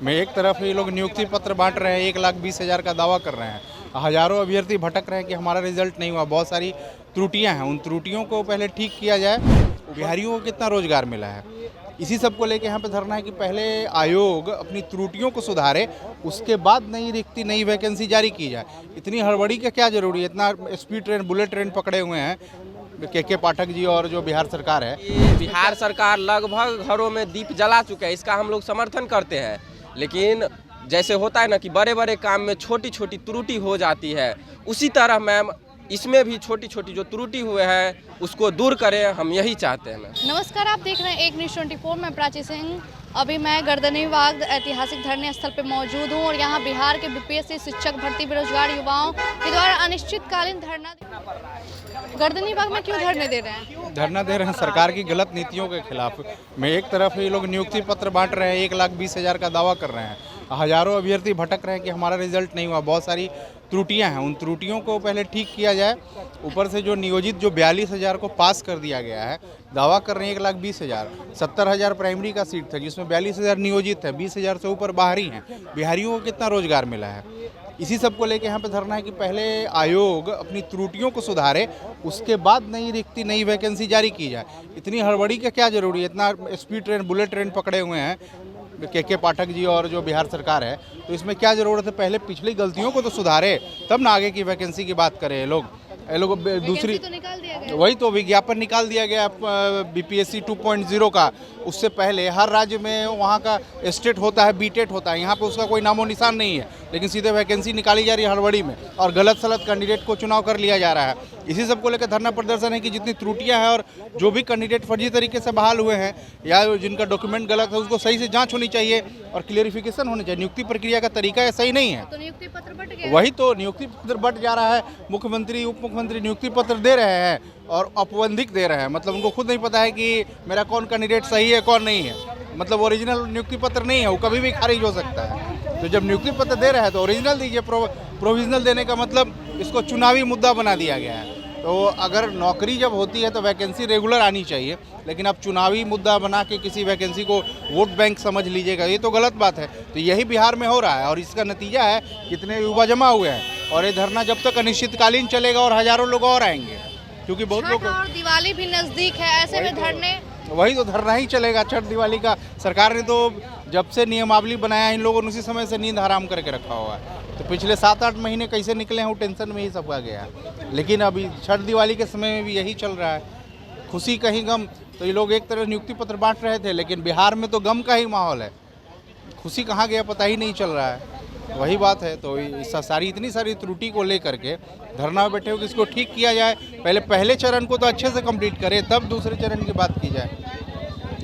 में एक तरफ ये लोग नियुक्ति पत्र बांट रहे हैं, 1,20,000 का दावा कर रहे हैं, हजारों अभ्यर्थी भटक रहे हैं कि हमारा रिजल्ट नहीं हुआ, बहुत सारी त्रुटियां हैं, उन त्रुटियों को पहले ठीक किया जाए। बिहारियों को कितना रोजगार मिला है, इसी सब को लेके यहाँ पे धरना है कि पहले आयोग अपनी त्रुटियों को सुधारे, उसके बाद नई रिक्ति नई वैकेंसी जारी की जाए। इतनी हड़बड़ी का क्या जरूरी है, इतना स्पीड ट्रेन बुलेट ट्रेन पकड़े हुए हैं के पाठक जी और जो बिहार सरकार है। बिहार सरकार लगभग घरों में दीप जला चुके हैं, इसका हम लोग समर्थन करते हैं। लेकिन जैसे होता है ना कि बड़े बड़े काम में छोटी छोटी त्रुटि हो जाती है, उसी तरह मैम इसमें भी छोटी छोटी जो त्रुटि हुए हैं उसको दूर करें, हम यही चाहते हैं मैम। नमस्कार, आप देख रहे हैं एक न्यूज़ 24। मैं प्राची सिंह। अभी मैं गर्दनी बाग ऐतिहासिक धरने स्थल पर मौजूद हूँ और यहाँ बिहार के बीपीएससी शिक्षक भर्ती बेरोजगार युवाओं के द्वारा अनिश्चितकालीन धरना गर्दनी बाग में क्यों धरने दे रहे हैं? धरना दे रहे हैं सरकार की गलत नीतियों के खिलाफ। में एक तरफ ये लोग नियुक्ति पत्र बांट रहे हैं, 1,20,000 का दावा कर रहे हैं, हजारों अभ्यर्थी भटक रहे हैं कि हमारा रिजल्ट नहीं हुआ, बहुत सारी त्रुटियां हैं, उन त्रुटियों को पहले ठीक किया जाए। ऊपर से जो नियोजित जो 42,000 को पास कर दिया गया है, दावा कर रहे हैं 1,20,000, 70,000 प्राइमरी का सीट था जिसमें 42,000 नियोजित है, 20,000 से ऊपर बाहरी हैं। बिहारियों को कितना रोजगार मिला है, इसी सब को लेके यहाँ पे धरना है कि पहले आयोग अपनी त्रुटियों को सुधारे, उसके बाद नई रिक्ति नई वैकेंसी जारी की जाए। इतनी हड़बड़ी का क्या जरूरी है, इतना स्पीड ट्रेन बुलेट ट्रेन पकड़े हुए हैं के पाठक जी और जो बिहार सरकार है, तो इसमें क्या ज़रूरत है? पहले पिछली गलतियों को तो सुधारे, तब ना आगे की वैकेंसी की बात करें। ये लोग दूसरी तो निकाल दिया गया। वही तो विज्ञापन निकाल दिया गया बीपीएससी 2.0 का। उससे पहले हर राज्य में वहाँ का स्टेट होता है, बीटेट होता है, यहाँ पे उसका कोई नामो निशान नहीं है, लेकिन सीधे वैकेंसी निकाली जा रही है हड़बड़ी में और गलत सलत कैंडिडेट को चुनाव कर लिया जा रहा है। इसी सब को लेकर धरना प्रदर्शन है कि जितनी त्रुटियां हैं और जो भी कैंडिडेट फर्जी तरीके से बहाल हुए हैं या जिनका डॉक्यूमेंट गलत है, उसको सही से जांच होनी चाहिए और क्लियरिफिकेशन होनी चाहिए। नियुक्ति प्रक्रिया का तरीका सही नहीं है, तो नियुक्ति पत्र बट गया। वही तो नियुक्ति पत्र बट जा रहा है। मुख्यमंत्री उप मुख्यमंत्री नियुक्ति पत्र दे रहे हैं और औपबंधिक दे रहे हैं, मतलब उनको खुद नहीं पता है कि मेरा कौन कैंडिडेट सही है कौन नहीं है, मतलब ओरिजिनल नियुक्ति पत्र नहीं है, वो कभी भी खारिज हो सकता है। तो जब नियुक्ति पत्र दे रहे हैं तो ओरिजिनल दीजिए। प्रोविजनल देने का मतलब इसको चुनावी मुद्दा बना दिया गया है। तो अगर नौकरी जब होती है तो वैकेंसी रेगुलर आनी चाहिए, लेकिन आप चुनावी मुद्दा बना के किसी वैकेंसी को वोट बैंक समझ लीजिएगा, ये तो गलत बात है। तो यही बिहार में हो रहा है और इसका नतीजा है कितने युवा जमा हुए हैं और ये धरना जब तक अनिश्चितकालीन चलेगा और हजारों लोग और आएंगे, क्योंकि बहुत लोग और दिवाली भी नजदीक है, ऐसे में धरने वही तो धरना ही चलेगा। छठ दिवाली का सरकार ने तो जब से नियमावली बनाया इन लोगों ने उसी समय से नींद हराम करके रखा हुआ है। तो पिछले 7-8 महीने कैसे निकले हैं वो टेंशन में ही सबका गया, लेकिन अभी छठ दिवाली के समय में भी यही चल रहा है, खुशी कहीं गम। तो ये लोग एक तरह नियुक्ति पत्र बांट रहे थे, लेकिन बिहार में तो गम का ही माहौल है, खुशी कहाँ गया पता ही नहीं चल रहा है। वही बात है। तो इतनी सारी त्रुटि को लेकर के धरना में बैठे हो कि इसको ठीक किया जाए। पहले चरण को तो अच्छे से कंप्लीट करें, तब दूसरे चरण की बात की जाए।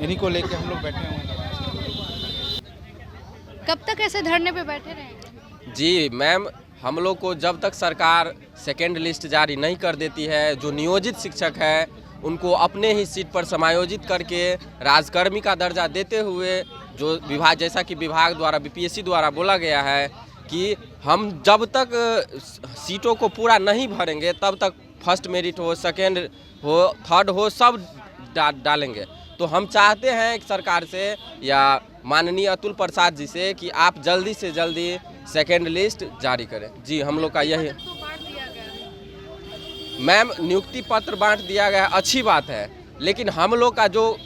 इन्हीं को लेके हम लोग बैठे हुए हैं। कब तक ऐसे धरने पे बैठे रहेंगे? जी मैम, हम लोग को जब तक सरकार सेकेंड लिस्ट जारी नहीं कर देती है, जो नियोजित शिक्षक है उनको अपने ही सीट पर समायोजित करके राजकर्मी का दर्जा देते हुए, जो विभाग जैसा कि विभाग द्वारा बीपीएससी द्वारा बोला गया है कि हम जब तक सीटों को पूरा नहीं भरेंगे तब तक फर्स्ट मेरिट हो, सेकेंड हो, थर्ड हो, सब डालेंगे। तो हम चाहते हैं सरकार से या माननीय अतुल प्रसाद जी से कि आप जल्दी से जल्दी सेकेंड लिस्ट जारी करें। जी हम लोग का यही मैम, नियुक्ति पत्र बांट दिया गया, अच्छी बात है, लेकिन हम लोग का जो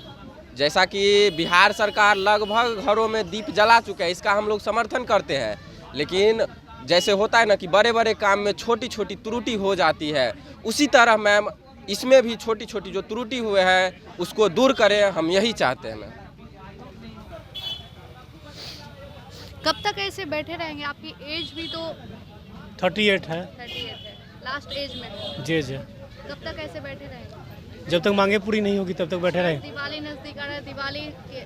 जैसा कि बिहार सरकार लगभग घरों में दीप जला चुके हैं, इसका हम लोग समर्थन करते हैं। लेकिन जैसे होता है ना कि बड़े बड़े काम में छोटी छोटी त्रुटि हो जाती है, उसी तरह मैम इसमें भी छोटी छोटी जो त्रुटि हुए हैं उसको दूर करें, हम यही चाहते हैं मैम। कब तक ऐसे बैठे रहेंगे? आपकी एज भी तो 38 है। 38 है, लास्ट एज में। जी। कब तक ऐसे बैठे रहेंगे? जब तक मांगे पूरी नहीं होगी तब तक बैठे रहेंगे। दिवाली नजदीक आ रहा है, दिवाली के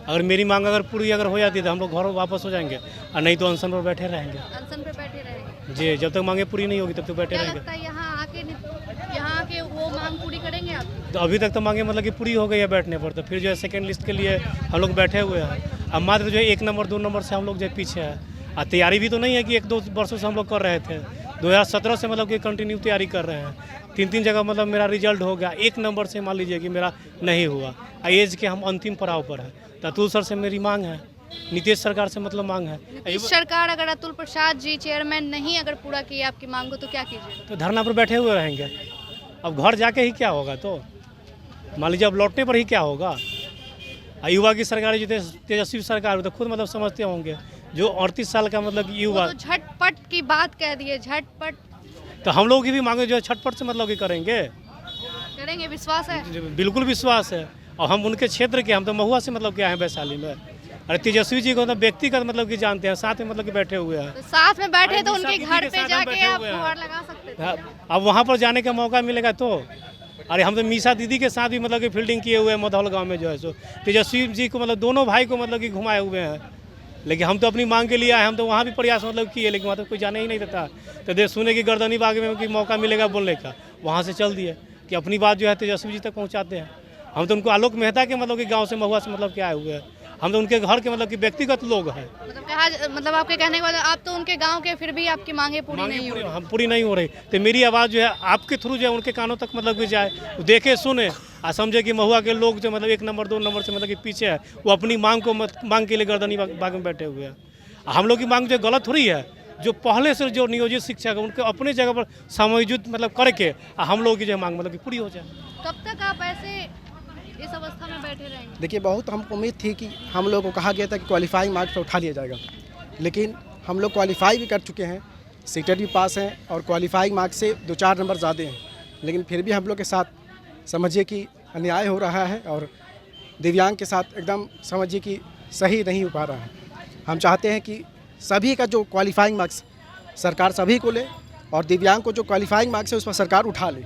अगर मेरी मांग अगर पूरी अगर हो जाती है तो हम लोग घर वापस हो जाएंगे, और नहीं तो अनशन पर बैठे रहेंगे। अनशन पे बैठे रहेंगे। जी, जब तक मांगे पूरी नहीं होगी तब तक बैठे क्या रहेंगे। लगता है यहाँ आके वो मांग पूरी करेंगे आप? तो अभी तक तो मांगे मतलब कि पूरी हो गई है बैठने पर, तो फिर जो है सेकेंड लिस्ट के लिए हम लोग बैठे हुए हैं। अब मात्र जो है 1 नंबर 2 नंबर से हम लोग जो पीछे है, और तैयारी भी तो नहीं है कि 1-2 वर्षों से हम लोग कर रहे थे। 2017 से मतलब कि कंटिन्यू तैयारी कर रहे हैं। 3 जगह मतलब मेरा रिजल्ट हो गया, 1 नंबर से मान लीजिए कि मेरा नहीं हुआ। एज के हम अंतिम पड़ाव पर है। तो अतुल सर से मेरी मांग है नीतीश सरकार से मतलब मांग है। नीतीश सरकार अगर अतुल प्रसाद जी चेयरमैन नहीं अगर पूरा किया आपकी मांग को तो क्या कीजिएगा? तो धरना पर बैठे हुए रहेंगे। अब घर जाके ही क्या होगा, तो मान लीजिए अब लौटने पर ही क्या होगा। युवा की सरकार जो तेजस्वी सरकार तो खुद मतलब समझते होंगे, जो 38 साल का मतलब युवा, वो तो झटपट की बात कह दिए, झटपट तो हम लोग की भी मांगे जो है छटपट से मतलब कि करेंगे, विश्वास है। बिल्कुल विश्वास है। और हम उनके क्षेत्र के, हम तो महुआ से मतलब क्या है वैशाली में। अरे तेजस्वी जी को तो व्यक्तिगत मतलब कि जानते हैं, साथ में मतलब कि बैठे हुए हैं। तो साथ में बैठे तो अरे उनके मीसा घर दीदी के पे साथ हम जाके बैठे आप हुए हैं। गुहार लगा सकते थे। अब वहाँ पर जाने का मौका मिलेगा तो, अरे हम तो मीसा दीदी के साथ भी मतलब कि फील्डिंग किए हुए हैं मधौल गांव में जो है सो। तेजस्वी जी को मतलब दोनों भाई को मतलब कि घुमाए हुए हैं। लेकिन हम तो अपनी मांग के लिए आए, हम तो वहाँ भी प्रयास मतलब किए, लेकिन वहाँ तो कोई जाने ही नहीं देता। तो देख सुने कि गर्दनी बाग में कि मौका मिलेगा बोलने का, वहाँ से चल दिए कि अपनी बात जो है तेजस्वी जी तक पहुँचाते हैं। हम तो उनको आलोक मेहता के मतलब कि गाँव से महुआ से मतलब क्या आए हुए हैं। हम तो उनके घर के मतलब कि व्यक्तिगत लोग हैं। मतलब आपके कहने के बाद आप तो उनके गांव के, फिर भी आपकी मांगे पूरी नहीं हो रही। हम पूरी नहीं हो रही, तो मेरी आवाज़ जो है आपके थ्रू जो है उनके कानों तक मतलब कि जाए, देखे सुने और समझे कि महुआ के लोग जो मतलब 1 नंबर 2 नंबर से मतलब कि पीछे है, वो अपनी मांग के लिए गर्दनी बाग में बैठे हुए हैं। हम लोग की मांग जो गलत हो रही है, जो पहले से जो नियोजित शिक्षक है उनके अपने जगह पर समायोजित मतलब करके हम लोग की जो मांग मतलब कि पूरी हो जाए। कब तक आप ऐसे इस अवस्था में बैठे रहेंगे? देखिए, बहुत हमको उम्मीद थी कि हम लोग को कहा गया था कि क्वालिफाइंग मार्क्स पर उठा लिया जाएगा, लेकिन हम लोग क्वालिफाई भी कर चुके हैं, सीटेट भी पास हैं और क्वालिफाइंग मार्क्स से 2-4 नंबर ज़्यादा हैं, लेकिन फिर भी हम लोग के साथ समझिए कि अन्याय हो रहा है और दिव्यांग के साथ एकदम समझिए कि सही नहीं हो पा रहा है। हम चाहते हैं कि सभी का जो क्वालिफाइंग मार्क्स सरकार सभी को ले और दिव्यांग को जो क्वालिफाइंग मार्क्स है उस पर सरकार उठा ले।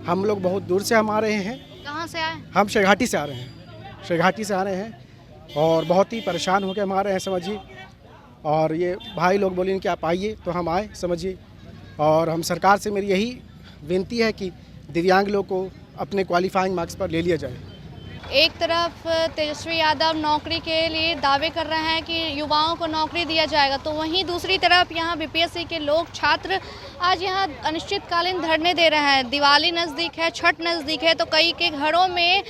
हम लोग बहुत दूर से हम आ रहे हैं। कहाँ से आए? हम शेघाटी से आ रहे हैं, शेघाटी से आ रहे हैं और बहुत ही परेशान होकर हम आ रहे हैं समझिए। और ये भाई लोग बोले कि आप आइए, तो हम आए समझिए। और हम सरकार से मेरी यही विनती है कि दिव्यांग लोग को अपने क्वालिफाइंग मार्क्स पर ले लिया जाए। एक तरफ तेजस्वी यादव नौकरी के लिए दावे कर रहे हैं कि युवाओं को नौकरी दिया जाएगा, तो वहीं दूसरी तरफ यहाँ बीपीएससी के लोग छात्र आज यहाँ अनिश्चितकालीन धरने दे रहे हैं। दिवाली नज़दीक है, छठ नज़दीक है, तो कई के घरों में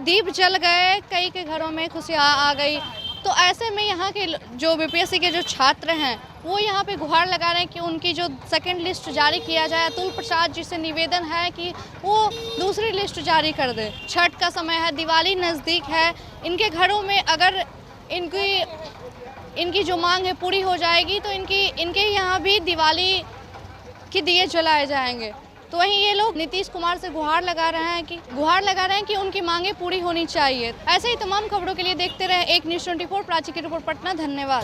दीप जल गए, कई के घरों में खुशियाँ आ गई। तो ऐसे में यहाँ के जो बीपीएससी के जो छात्र हैं वो यहाँ पे गुहार लगा रहे हैं कि उनकी जो सेकंड लिस्ट जारी किया जाए। अतुल प्रसाद जी से निवेदन है कि वो दूसरी लिस्ट जारी कर दे। छठ का समय है, दिवाली नज़दीक है, इनके घरों में अगर इनकी जो मांग है पूरी हो जाएगी तो इनके यहाँ भी दिवाली के दिए जलाए जाएंगे। तो वहीं ये लोग नीतीश कुमार से गुहार लगा रहे हैं कि उनकी मांगे पूरी होनी चाहिए। ऐसे ही तमाम खबरों के लिए देखते रहे एक न्यूज़ 24। प्राची की रिपोर्ट, पटना। धन्यवाद।